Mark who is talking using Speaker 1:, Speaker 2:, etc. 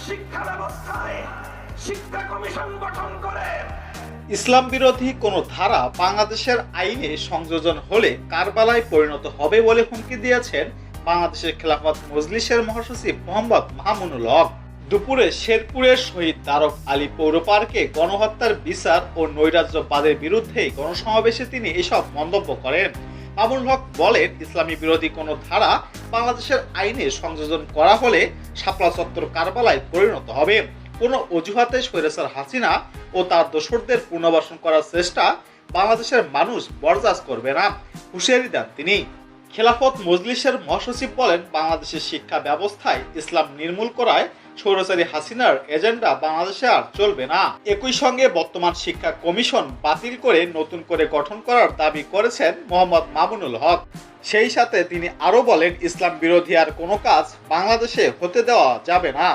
Speaker 1: শিক্ষা ব্যবস্থায় শিক্ষা কমিশন গঠন করে
Speaker 2: ইসলাম বিরোধী কোনো ধারা বাংলাদেশের আইনে সংযোজন হলে কারবালায় পরিণত হবে বলে হুমকি দিয়েছেন বাংলাদেশের খেলাফত মজলিসের মহাসচিব মোহাম্মদ মামুনুল হক। দুপুরে শেরপুরের শহীদ তারক আলী পৌর পার্কে গণহত্যার বিচার ও নৈরাজ্যবাদের বিরুদ্ধে গণসমাবেশে তিনি এসব মন্তব্য করেন। মামুনুল হক বলেন, ইসলামী বিরোধী কোনো ধারা বাংলাদেশের আইনে সংযোজন করা হলে শাপলা চত্বর কারবালায় পরিণত হবে। কোনো অজুহাতে স্বৈরাচার হাসিনা ও তার দোসরদের পুনর্বাসন করার চেষ্টা বাংলাদেশের মানুষ বরদাস্ত করবে না, হুঁশিয়ারি দেন তিনি। খেলাফত মজলিসের মহাসচিব বলেন, বাংলাদেশের শিক্ষা ব্যবস্থায় ইসলাম নির্মূল করায় স্বৈরাচারী হাসিনার এজেন্ডা বাংলাদেশে আর চলবে না। একই সঙ্গে বর্তমান শিক্ষা কমিশন বাতিল করে নতুন করে গঠন করার দাবি করেছেন মোহাম্মদ মামুনুল হক। সেই সাথে তিনি আরো বলেন, ইসলাম বিরোধী আর কোনো কাজ বাংলাদেশে হতে দেওয়া যাবে না।